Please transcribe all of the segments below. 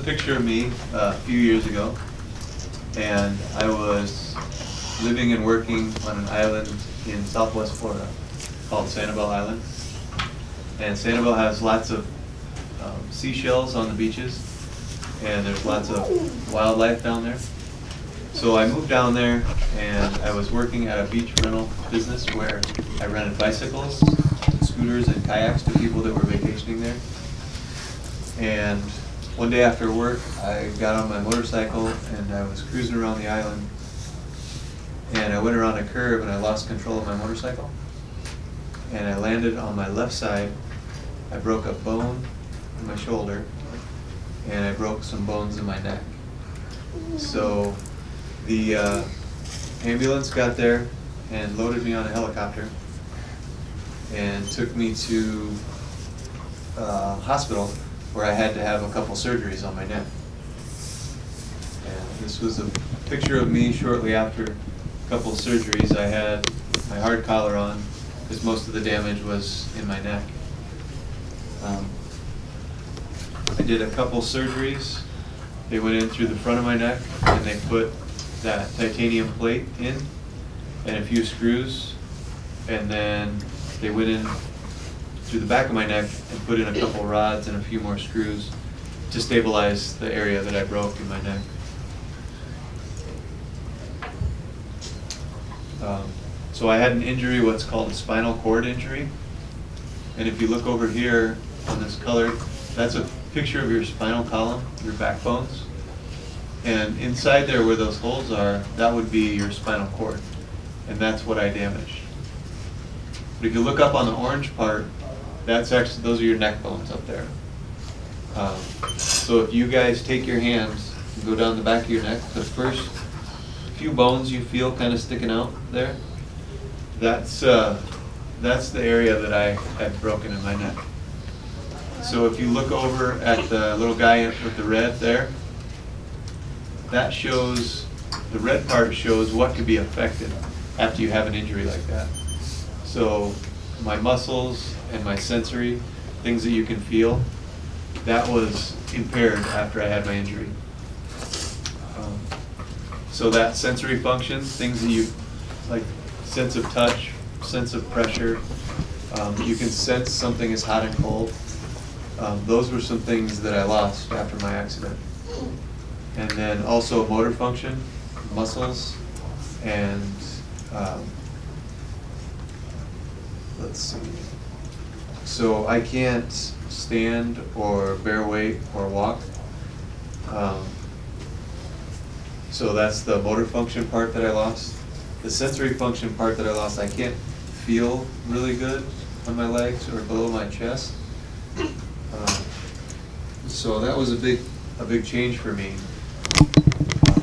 A picture of me a few years ago, and I was living and working on an island in southwest Florida called Sanibel Island. And Sanibel has lots of seashells on the beaches, and there's lots of wildlife down there. So I moved down there, and I was working at a beach rental business where I rented bicycles, scooters, and kayaks to people that were vacationing there. And one day after work, I got on my motorcycle and I was cruising around the island, and I went around a curve and I lost control of my motorcycle, and I landed on my left side. I broke a bone in my shoulder, and I broke some bones in my neck. So the ambulance got there and loaded me on a helicopter and took me to hospital, where I had to have a couple surgeries on my neck. And this was a picture of me shortly after a couple surgeries. I had my hard collar on because most of the damage was in my neck. I did a couple surgeries. They went in through the front of my neck and they put that titanium plate in and a few screws, and then they went in through the back of my neck and put in a couple rods and a few more screws to stabilize the area that I broke in my neck. So I had an injury, what's called a spinal cord injury. And if you look over here on this color, that's a picture of your spinal column, your backbones. And inside there where those holes are, that would be your spinal cord. And that's what I damaged. But if you look up on the orange part, that's actually, those are your neck bones up there. So if you guys take your hands and go down the back of your neck, the first few bones you feel kind of sticking out there, that's the area that I had broken in my neck. So if you look over at the little guy with the red there, that shows, the red part shows what could be affected after you have an injury like that. So my muscles and my sensory, things that you can feel, that was impaired after I had my injury. So that sensory functions, things that you, like sense of touch, sense of pressure, you can sense something is hot and cold. Those were some things that I lost after my accident. And then also motor function, muscles, and let's see. So I can't stand or bear weight or walk. So that's the motor function part that I lost. The sensory function part that I lost, I can't feel really good on my legs or below my chest. So that was a big change for me.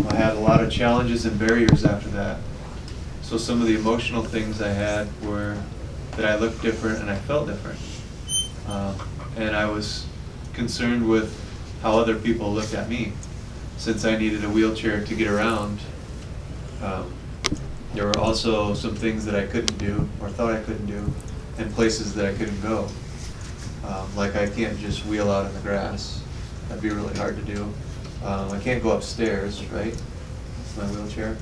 I had a lot of challenges and barriers after that. So some of the emotional things I had were that I looked different and I felt different. And I was concerned with how other people looked at me. Since I needed a wheelchair to get around, there were also some things that I couldn't do or thought I couldn't do, and places that I couldn't go. Like I can't just wheel out in the grass. That'd be really hard to do. I can't go upstairs, right, with my wheelchair.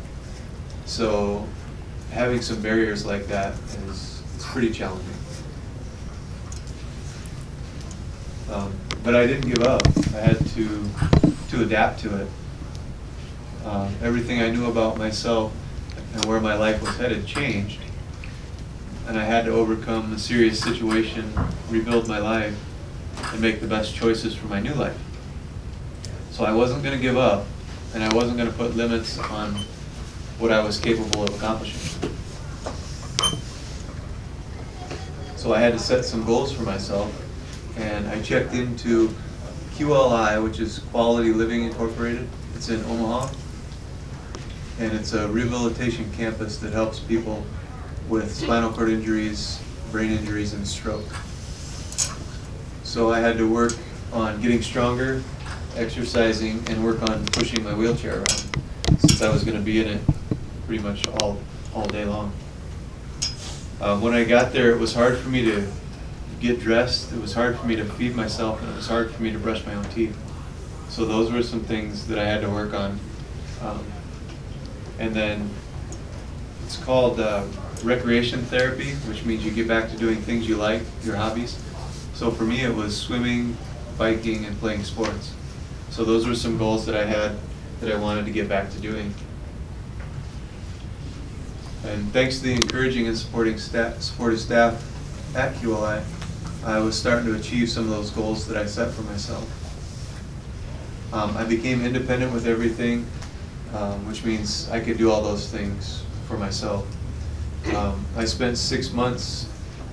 So having some barriers like that is pretty challenging. But I didn't give up. I had to adapt to it. Everything I knew about myself and where my life was headed changed. And I had to overcome a serious situation, rebuild my life, and make the best choices for my new life. So I wasn't going to give up, and I wasn't going to put limits on what I was capable of accomplishing. So I had to set some goals for myself, and I checked into QLI, which is Quality Living Incorporated. It's in Omaha, and it's a rehabilitation campus that helps people with spinal cord injuries, brain injuries, and stroke. So I had to work on getting stronger, exercising, and work on pushing my wheelchair around, since I was going to be in it pretty much all day long. When I got there, it was hard for me to get dressed, it was hard for me to feed myself, and it was hard for me to brush my own teeth. So those were some things that I had to work on. And then it's called recreation therapy, which means you get back to doing things you like, your hobbies. So for me, it was swimming, biking, and playing sports. So those were some goals that I had that I wanted to get back to doing. And thanks to the encouraging and supportive staff at QLI, I was starting to achieve some of those goals that I set for myself. I became independent with everything, which means I could do all those things for myself. I spent 6 months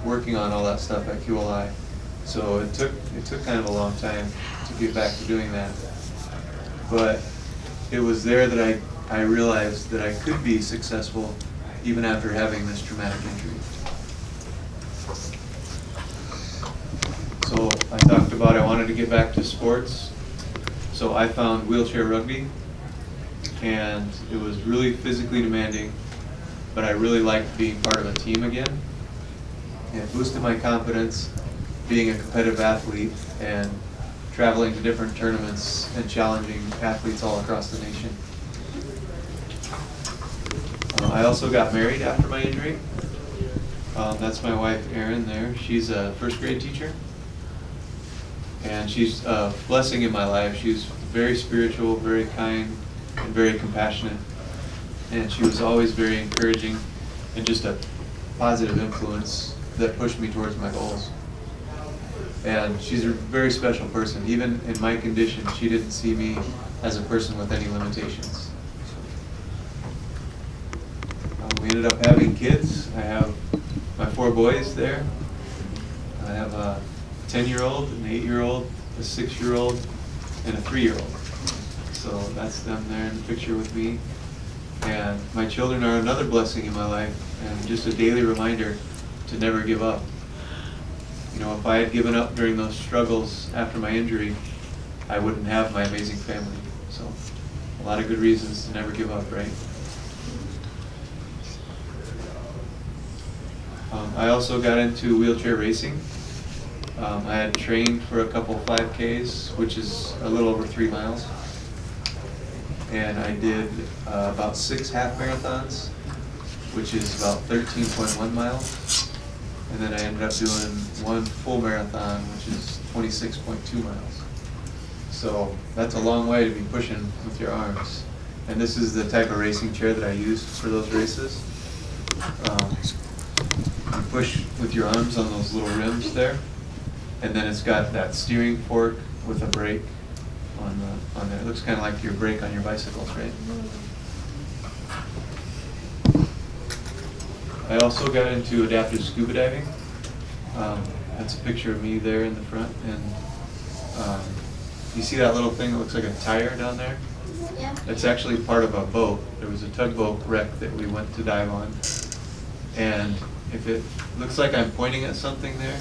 working on all that stuff at QLI, so it took kind of a long time to get back to doing that. But it was there that I realized that I could be successful even after having this traumatic injury. So I talked about I wanted to get back to sports, so I found wheelchair rugby, and it was really physically demanding, but I really liked being part of a team again. It boosted my confidence being a competitive athlete and traveling to different tournaments and challenging athletes all across the nation. I also got married after my injury. That's my wife, Erin, there. She's a first grade teacher, and she's a blessing in my life. She's very spiritual, very kind, and very compassionate. And she was always very encouraging and just a positive influence that pushed me towards my goals. And she's a very special person. Even in my condition, she didn't see me as a person with any limitations. We ended up having kids. I have my 4 boys there. I have a 10-year-old, an 8-year-old, a 6-year-old, and a 3-year-old. So that's them there in the picture with me. And my children are another blessing in my life, and just a daily reminder to never give up. You know, if I had given up during those struggles after my injury, I wouldn't have my amazing family. So a lot of good reasons to never give up, right? I also got into wheelchair racing. I had trained for a couple 5Ks, which is a little over 3 miles. And I did about 6 half marathons, which is about 13.1 miles. And then I ended up doing 1 full marathon, which is 26.2 miles. So that's a long way to be pushing with your arms. And this is the type of racing chair that I used for those races. You push with your arms on those little rims there, and then it's got that steering fork with a brake on there. It looks kind of like your brake on your bicycles, right? I also got into adaptive scuba diving. That's a picture of me there in the front, and you see that little thing that looks like a tire down there? Yeah. It's actually part of a boat. There was a tugboat wreck that we went to dive on, and if it looks like I'm pointing at something there,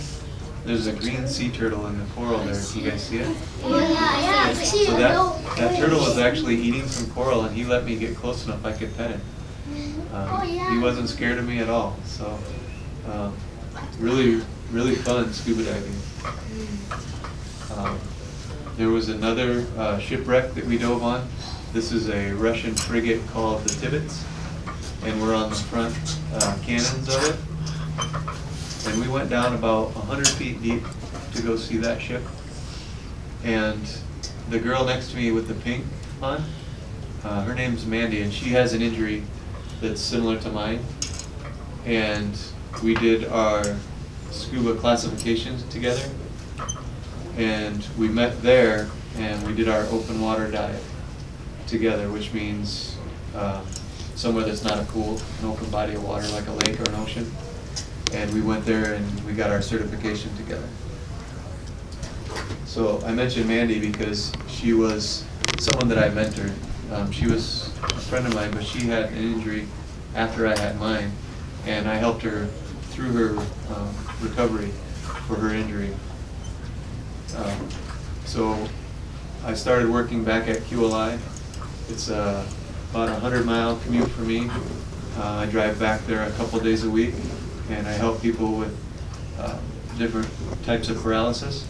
there's a green sea turtle in the coral there. Can you guys see it? Yeah, I see So it. that turtle was actually eating some coral, and he let me get close enough I could pet him. He wasn't scared of me at all. So really, really fun scuba diving. There was another shipwreck that we dove on. This is a Russian frigate called the Tibbets, and we're on the front cannons of it. And we went down about 100 feet deep to go see that ship. And the girl next to me with the pink on, her name's Mandy, and she has an injury that's similar to mine. And we did our scuba classifications together. And we met there, and we did our open water dive together, which means somewhere that's not a pool, an open body of water like a lake or an ocean. And we went there and we got our certification together. So I mentioned Mandy because she was someone that I mentored. She was a friend of mine, but she had an injury after I had mine, and I helped her through her recovery for her injury. So I started working back at QLI. It's about a 100-mile commute for me. I drive back there a couple days a week, and I help people with different types of paralysis.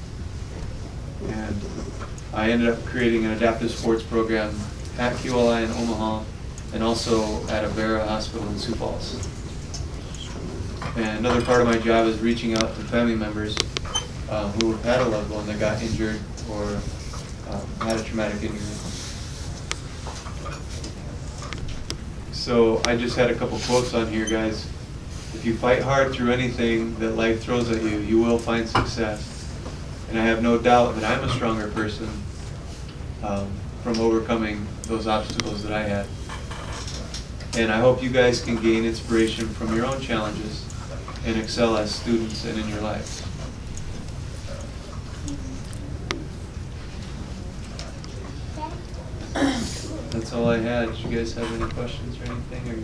And I ended up creating an adaptive sports program at QLI in Omaha and also at Avera Hospital in Sioux Falls. And another part of my job is reaching out to family members who have had a loved one that got injured or had a traumatic injury. So I just had a couple quotes on here, guys. If you fight hard through anything that life throws at you, you will find success. And I have no doubt that I'm a stronger person from overcoming those obstacles that I had. And I hope you guys can gain inspiration from your own challenges and excel as students and in your lives. That's all I had. Did you guys have any questions or anything? Or